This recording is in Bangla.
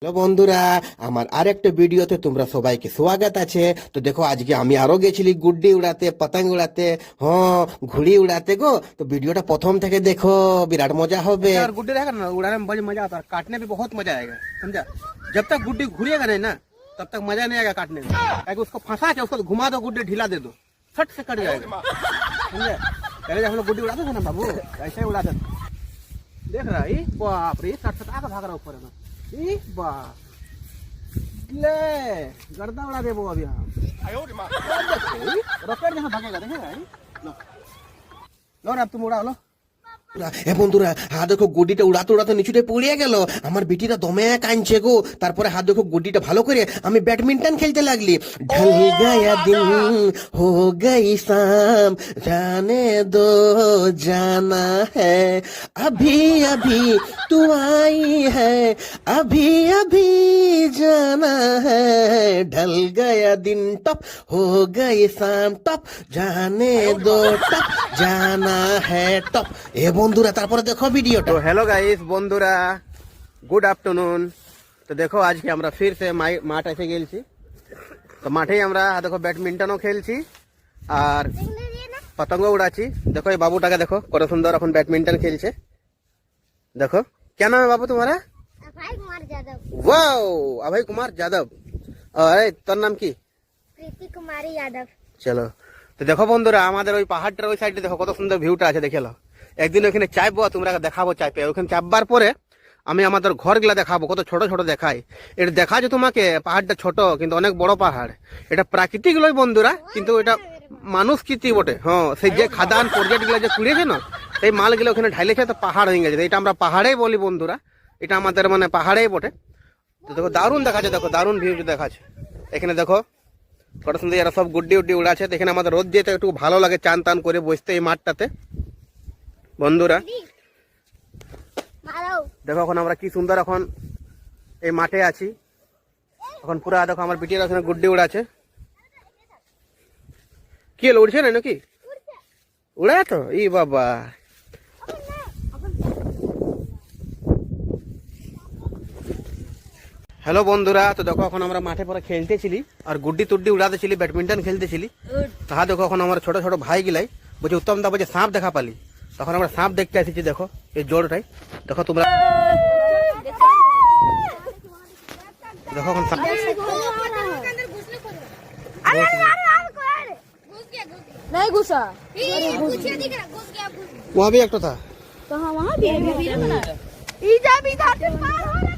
হ্যালো বন্ধুরা, আমার আরেকটা ভিডিওতে তোমরা সবাইকে স্বাগত আছে। তো দেখো, আজকে আমি আরো গেছিলি গুড্ডি উড়াতে, পতঙ্গ উড়াতে, হ্যাঁ ঘুড়ি উড়াতে গো। তো ভিডিওটা প্রথম থেকে দেখো, বিরাট मजा হবে। और गुड्डी रहेगा ना, उड़ाने में बड़ी मजा आता है, काटने में बहुत मजा आएगा, समझा। जब तक गुड्डी घूरेगा नहीं ना, तब तक मजा नहीं आएगा काटने में। ताकि उसको फंसा के उसको घुमा दो, गुड्डी ढीला दे दो, फट से कट जाएगा, समझे। पहले जब हम लोग गुड्डी उड़ाते थे ना बाबू, ऐसे ही उड़ाते थे। देख रहा है, बाप रे, सट सट आकर भाग रहा ऊपर में। बाप ले गर्दा उड़ा दे वो अभी। हम रॉकेट जैसा भागेगा, देखेगा। लो अब तुम उड़ाओ, लो। এ বন্ধুরা, হাত দেখো গুডিটা উড়াতে উড়াতে নিচুতে পড়িয়ে গেল। আমার বিটিটা দমে কাঁদছে গো। তারপরে হাত দেখো গুডিটা ভালো করে আমি ব্যাডমিন্টন খেলতে লাগলি। ঢল গয়া দিন হো গই শাম, জানে দো জানা হ্যায়, अभी अभी तू आई है, अभी अभी जाना है, ढल गया दिन टप हो गई शाम टप, जाने दो टप जाना है टप। এ বন্ধুরা, তারপরে দেখো ভিডিওটা। तो हेलो गाइस বন্ধুরা, गुड आफ्टरनून। तो देखो आज के আমরা फिर से মাঠ এসে গেছি। তো মাঠেই আমরা দেখো ব্যাডমিন্টনও খেলছি আর পতঙ্গ উড়াচ্ছি। দেখো এই বাবুটাকে দেখো কত সুন্দর এখন ব্যাডমিন্টন খেলছে। দেখো क्या नाम है बाबू तुम्हारा? अभय कुमार यादव। वाओ, अभय कुमार यादव। अरे তোর নাম কি? प्रीति कुमारी यादव। চলো, তো দেখো বন্ধুরা, আমাদের ওই পাহাড়টার ওই সাইডে দেখো কত সুন্দর ভিউটা আছে, দেখে নাও। একদিন ওখানে চাইবো, তোমরা দেখাবো চাইপে। ওখানে চাপবার পরে আমি আমাদের ঘরগুলা দেখাবো, কত ছোট ছোট দেখায়। এটা দেখা যে তোমাকে পাহাড়টা ছোট কিন্তু অনেক বড় পাহাড়। এটা প্রাকৃতিক লয় বন্ধুরা, কিন্তু এটা মানুষ কৃতি বটে। হ্যাঁ, সেই যে খাদান প্রজেক্ট গুলা যে কুড়িয়েছে না, সেই মালগুলো ওখানে ঢাইলেছে, তো পাহাড় হয়ে গেছে। এটা আমরা পাহাড়েই বলি বন্ধুরা, এটা আমাদের মানে পাহাড়েই বটে। তো দেখো দারুণ দেখাচ্ছে, দেখো দারুণ ভিউ দেখাচ্ছে। এখানে দেখো কত সুন্দর এরা সব গুড্ডি উড্ডি উড়াচ্ছে। এখানে আমাদের রোদ যেতে একটু ভালো লাগে, চান টান করে বসতে এই মাঠটাতে বন্ধুরা। দেখো এখন আমরা কি সুন্দর এখন এই মাঠে আছি। এখন পুরা দেখো আমার বিটিরা ওখানে গুড্ডি উড়াচ্ছে। কি হলো, উড়ছে না নাকি? উড়া তো ই বাবা। হ্যালো বন্ধুরা, তো দেখো এখন আমরা মাঠে পরে খেলতেছিলি আর গুড্ডি তুড্ডি উড়াতেছিলি, ব্যাডমিন্টন খেলতেছিলি। তাহা দেখো এখন আমার ছোট ছোট ভাই গিলাই বলছে উত্তম দা বলছে সাপ দেখা পালি। তখন আমরা সাপ দেখতে এসেছি। দেখো এই জোরটাই দেখো তোমরা, দেখো এখন नहीं घुसा। वहाँ भी एक तो था। तो हाँ वहाँ भी है। इधर भी था, पार हो रहा है।